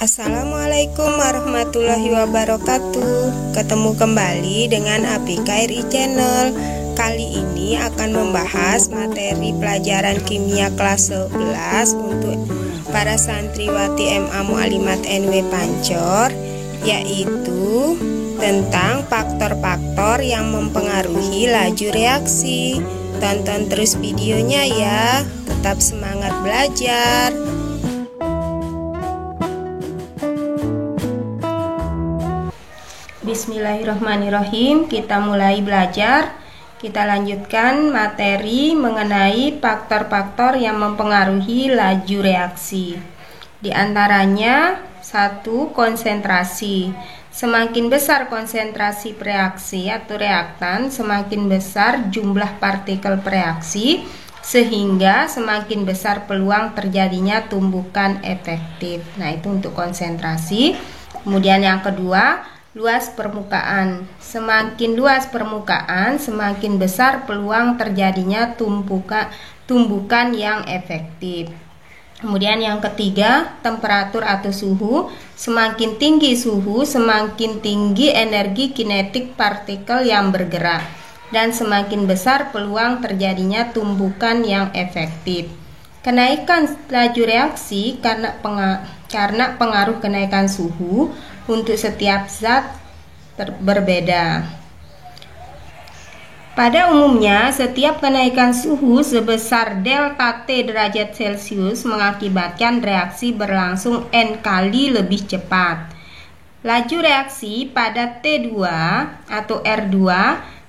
Assalamualaikum warahmatullahi wabarakatuh. Ketemu kembali dengan Api KRI Channel. Kali ini akan membahas materi pelajaran kimia kelas 11 untuk para santriwati MA Mu'alimat NW Pancor, yaitu tentang faktor-faktor yang mempengaruhi laju reaksi. Tonton terus videonya ya. Tetap semangat belajar. Bismillahirrahmanirrahim. Kita mulai belajar. Kita lanjutkan materi mengenai faktor-faktor yang mempengaruhi laju reaksi. Di antaranya, 1. Konsentrasi. Semakin besar konsentrasi reaksi atau reaktan, semakin besar jumlah partikel reaksi, sehingga semakin besar peluang terjadinya tumbukan efektif. Nah, itu untuk konsentrasi. Kemudian yang kedua, luas permukaan. Semakin luas permukaan, semakin besar peluang terjadinya tumbukan yang efektif. Kemudian yang ketiga, temperatur atau suhu. Semakin tinggi suhu, semakin tinggi energi kinetik partikel yang bergerak, dan semakin besar peluang terjadinya tumbukan yang efektif. Kenaikan laju reaksi karena pengaruh kenaikan suhu untuk setiap zat berbeda. Pada umumnya, setiap kenaikan suhu sebesar delta T derajat Celcius mengakibatkan reaksi berlangsung N kali lebih cepat. Laju reaksi pada T2 atau R2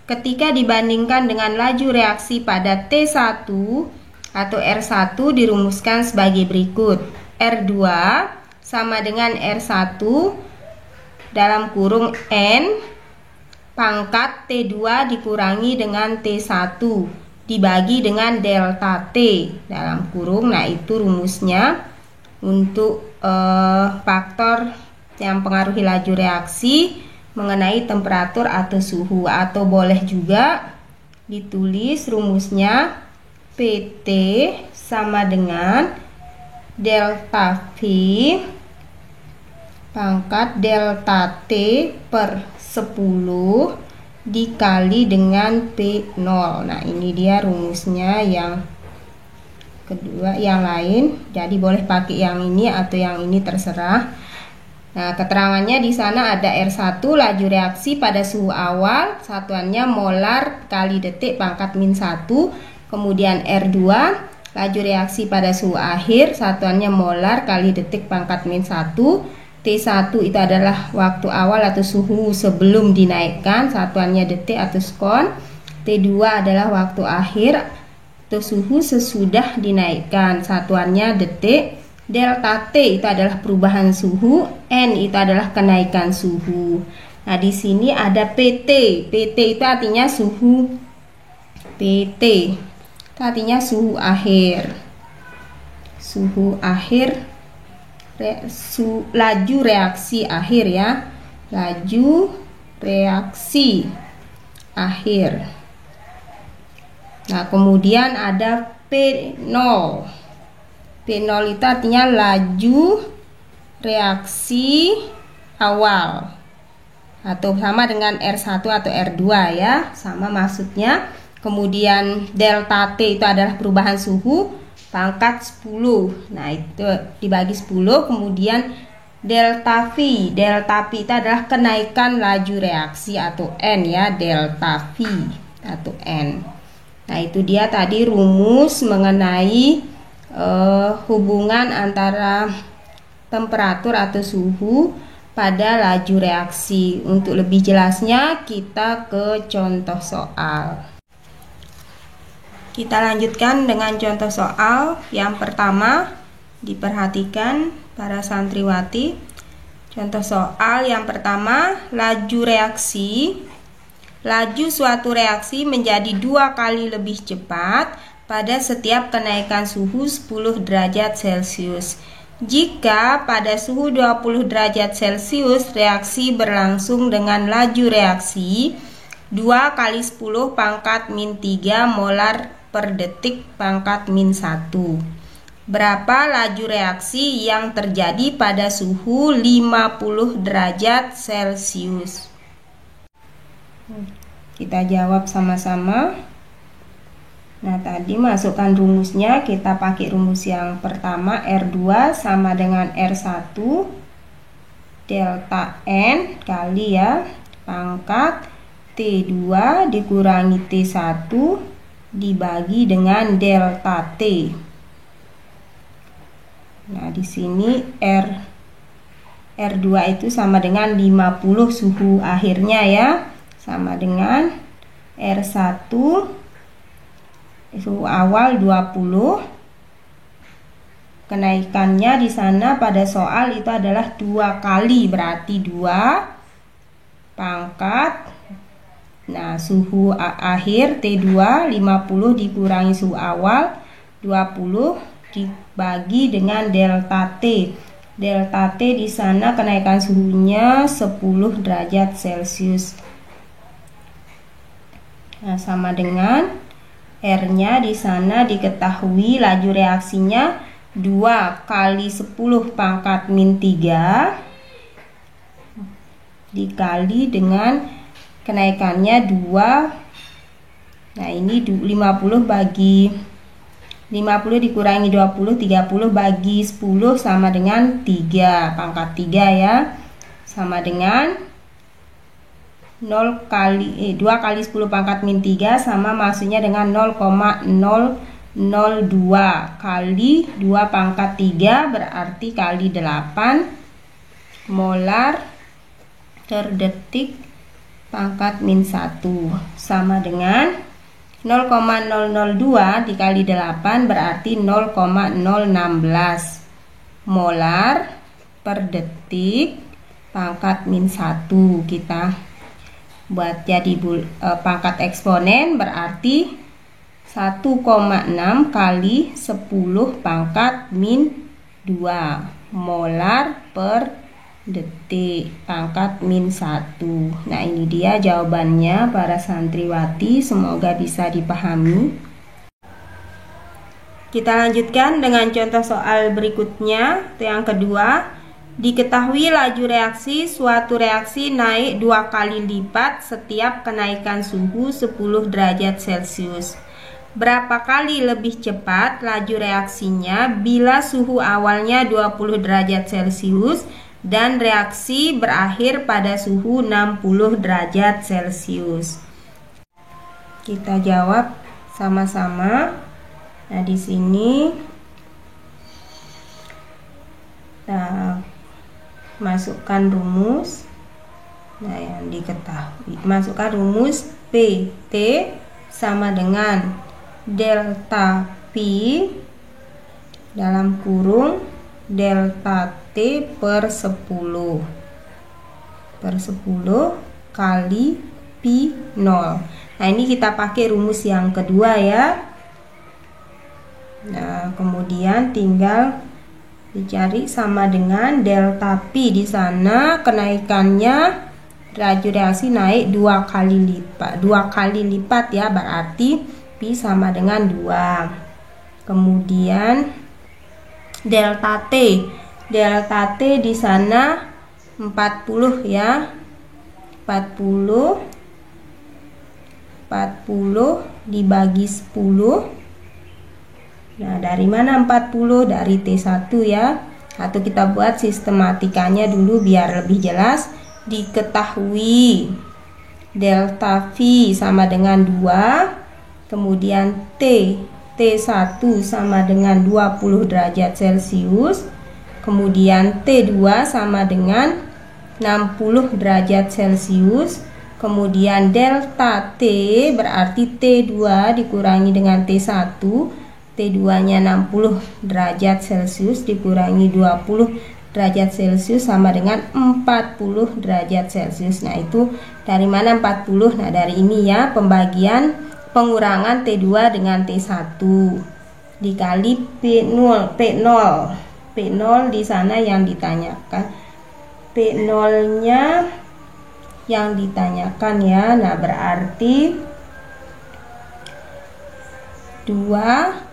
ketika dibandingkan dengan laju reaksi pada T1 atau R1 dirumuskan sebagai berikut. R2 sama dengan R1 dalam kurung N pangkat T2 dikurangi dengan T1 dibagi dengan delta T dalam kurung. Nah, itu rumusnya untuk faktor yang mempengaruhi laju reaksi mengenai temperatur atau suhu, atau boleh juga ditulis rumusnya PT sama dengan delta V pangkat delta T per 10 dikali dengan P0. Nah, ini dia rumusnya yang kedua, yang lain. Jadi boleh pakai yang ini atau yang ini, terserah. Nah, keterangannya di sana ada R1 laju reaksi pada suhu awal, satuannya molar kali detik pangkat min 1. Kemudian R2 laju reaksi pada suhu akhir, satuannya molar kali detik pangkat min 1. T1 itu adalah waktu awal atau suhu sebelum dinaikkan, satuannya detik atau skon. T2 adalah waktu akhir atau suhu sesudah dinaikkan, satuannya detik. Delta T itu adalah perubahan suhu, N itu adalah kenaikan suhu. Nah, di sini ada PT. PT itu artinya suhu. PT itu artinya suhu akhir. Suhu akhir. Laju reaksi akhir ya, laju reaksi akhir. Nah, kemudian ada P0. P0 itu artinya laju reaksi awal, atau sama dengan R1 atau R2 ya, sama maksudnya. Kemudian delta T itu adalah perubahan suhu pangkat 10. Nah, itu dibagi 10. Kemudian delta V. Delta V itu adalah kenaikan laju reaksi atau N ya, delta V atau N. Nah, itu dia tadi rumus mengenai hubungan antara temperatur atau suhu pada laju reaksi. Untuk lebih jelasnya kita ke contoh soal. Kita lanjutkan dengan contoh soal. Yang pertama, diperhatikan para santriwati. Contoh soal yang pertama, laju reaksi. Laju suatu reaksi menjadi 2 kali lebih cepat pada setiap kenaikan suhu 10 derajat Celcius. Jika pada suhu 20 derajat Celcius reaksi berlangsung dengan laju reaksi 2 kali 10 pangkat min 3 molar per detik pangkat min 1. Berapa laju reaksi yang terjadi pada suhu 50 derajat Celcius? Kita jawab sama-sama. Nah, tadi masukkan rumusnya. Kita pakai rumus yang pertama, R2 sama dengan R1 delta N kali ya pangkat T2 dikurangi T1 dibagi dengan delta T. Nah, di sini R2 itu sama dengan 50 suhu akhirnya ya, sama dengan R1 suhu awal 20. Kenaikannya di sana pada soal itu adalah 2 kali, berarti 2 pangkat. Nah, suhu akhir T2 50 dikurangi suhu awal 20 dibagi dengan delta T. Delta T di sana kenaikan suhunya 10 derajat Celcius. Nah, sama dengan R-nya di sana diketahui laju reaksinya 2 kali 10 pangkat min 3 dikali dengan kenaikannya 2. Nah, ini 50 bagi 50 dikurangi 20, 30 bagi 10 sama dengan 3 pangkat 3 ya, sama dengan 2 kali 10 pangkat min 3 sama maksudnya dengan 0,002 kali 2 pangkat 3 berarti kali 8 molar per detik pangkat min 1 sama dengan 0,002 dikali 8 berarti 0,016 molar per detik pangkat min 1. Kita buat jadi pangkat eksponen berarti 1,6 kali 10 pangkat min 2 molar per detik pangkat min 1. Nah, ini dia jawabannya para santriwati, semoga bisa dipahami. Kita lanjutkan dengan contoh soal berikutnya. Yang kedua, diketahui laju reaksi suatu reaksi naik 2 kali lipat setiap kenaikan suhu 10 derajat Celcius. Berapa kali lebih cepat laju reaksinya bila suhu awalnya 20 derajat Celcius dan reaksi berakhir pada suhu 60 derajat Celcius? Kita jawab sama-sama. Nah, di sini kita masukkan rumus. Nah, yang diketahui, masukkan rumus PT sama dengan delta P dalam kurung delta T per 10 kali pi 0. Nah, ini kita pakai rumus yang kedua ya. Nah, kemudian tinggal dicari sama dengan delta P. Di sana kenaikannya laju reaksi naik 2 kali lipat ya, berarti P sama dengan 2. Kemudian delta T di sana 40 ya. 40 dibagi 10. Nah, dari mana 40? Dari T1 ya. Atau kita buat sistematikanya dulu biar lebih jelas. Diketahui delta V sama dengan 2. Kemudian T1 sama dengan 20 derajat Celcius. Kemudian T2 sama dengan 60 derajat Celcius. Kemudian delta T berarti T2 dikurangi dengan T1. T2-nya 60 derajat Celcius dikurangi 20 derajat Celcius sama dengan 40 derajat Celcius. Nah, itu dari mana 40? Nah, dari ini ya, pembagian pengurangan T2 dengan T1 dikali P0 di sana yang ditanyakan. P0-nya yang ditanyakan ya. Nah, berarti 2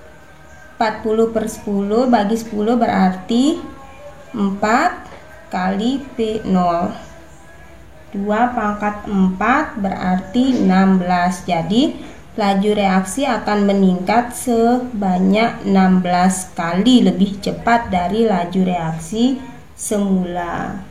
40/10 bagi 10 berarti 4 kali P0. 2/4 berarti 16. Jadi laju reaksi akan meningkat sebanyak 16 kali lebih cepat dari laju reaksi semula.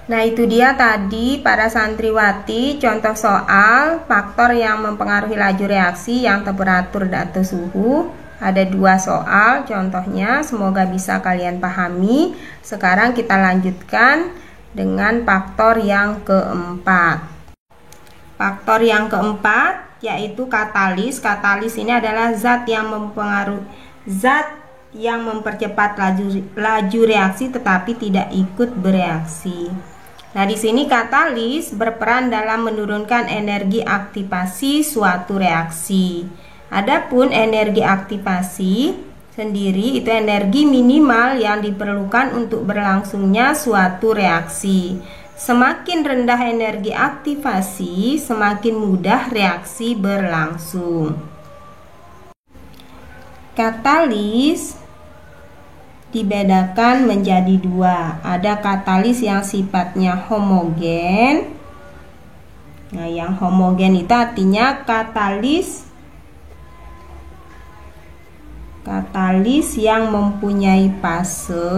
Nah, itu dia tadi para santriwati contoh soal faktor yang mempengaruhi laju reaksi yang temperatur atau suhu. Ada 2 soal contohnya, semoga bisa kalian pahami. Sekarang kita lanjutkan dengan faktor yang keempat. Faktor yang keempat yaitu katalis. Katalis ini adalah zat yang mempercepat laju reaksi tetapi tidak ikut bereaksi. Nah, di sini katalis berperan dalam menurunkan energi aktivasi suatu reaksi. Adapun energi aktivasi sendiri itu energi minimal yang diperlukan untuk berlangsungnya suatu reaksi. Semakin rendah energi aktivasi, semakin mudah reaksi berlangsung. Katalis dibedakan menjadi 2. Ada katalis yang sifatnya homogen. Nah, yang homogen itu artinya katalis yang mempunyai fase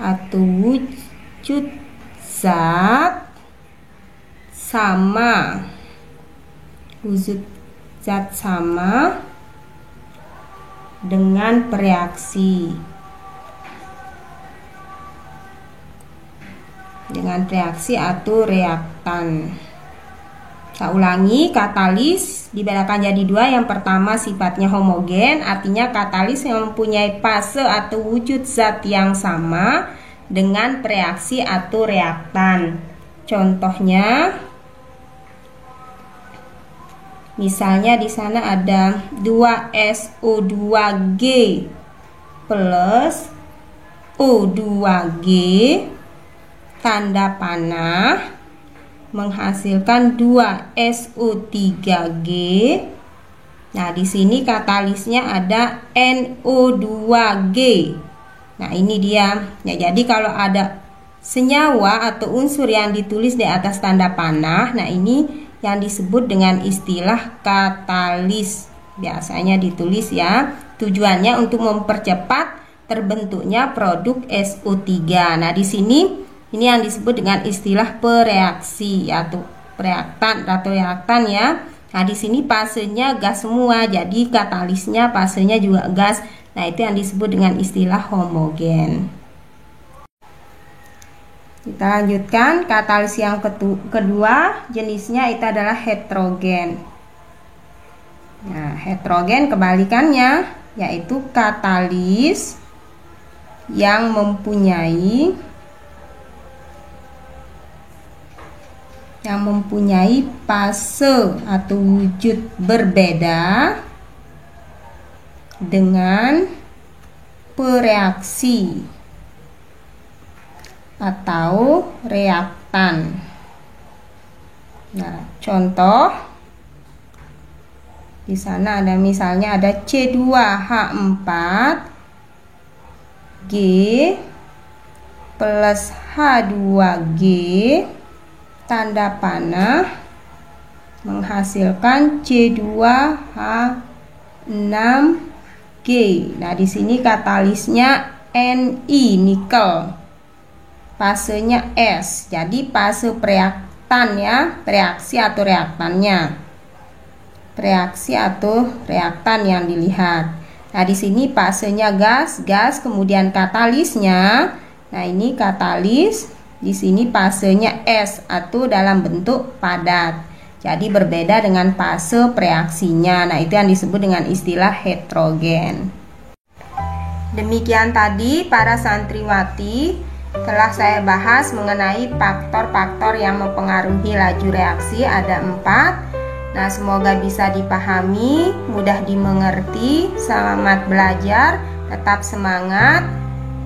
atau wujud zat sama. Wujud zat sama dengan reaksi. Dengan reaksi atau reaktan. Saya ulangi, katalis dibedakan jadi 2. Yang pertama sifatnya homogen, artinya katalis yang mempunyai fase atau wujud zat yang sama dengan reaksi atau reaktan. Contohnya, misalnya di sana ada 2SO2G plus O2G tanda panah menghasilkan 2SO3G. Nah, di sini katalisnya ada NO2G. Nah, ini dia. Ya, jadi kalau ada senyawa atau unsur yang ditulis di atas tanda panah, nah ini yang disebut dengan istilah katalis. Biasanya ditulis ya, tujuannya untuk mempercepat terbentuknya produk SO3. Nah, di sini ini yang disebut dengan istilah pereaksi atau reaktan ya. Nah, di sini fasenya gas semua, jadi katalisnya fasenya juga gas. Nah, itu yang disebut dengan istilah homogen. Kita lanjutkan, katalis yang kedua jenisnya itu adalah heterogen. Nah, heterogen kebalikannya yaitu katalis yang mempunyai fase atau wujud berbeda dengan pereaksi atau reaktan. Nah, contoh di sana ada misalnya ada C2H4G plus H2G tanda panah menghasilkan C2H6G. Nah, di sini katalisnya Ni, nikel. Fasenya S. Jadi fase pereaktan ya, reaksi atau reaktannya. Reaksi atau reaktan yang dilihat. Nah, di sini fasenya gas, kemudian katalisnya. Nah, ini katalis. Di sini fasenya S atau dalam bentuk padat. Jadi berbeda dengan fase preaksinya. Nah, itu yang disebut dengan istilah heterogen. Demikian tadi para santriwati telah saya bahas mengenai faktor-faktor yang mempengaruhi laju reaksi. Ada 4. Nah, semoga bisa dipahami, mudah dimengerti. Selamat belajar, tetap semangat,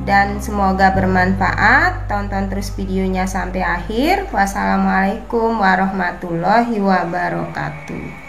dan semoga bermanfaat. Tonton terus videonya sampai akhir. Wassalamualaikum warahmatullahi wabarakatuh.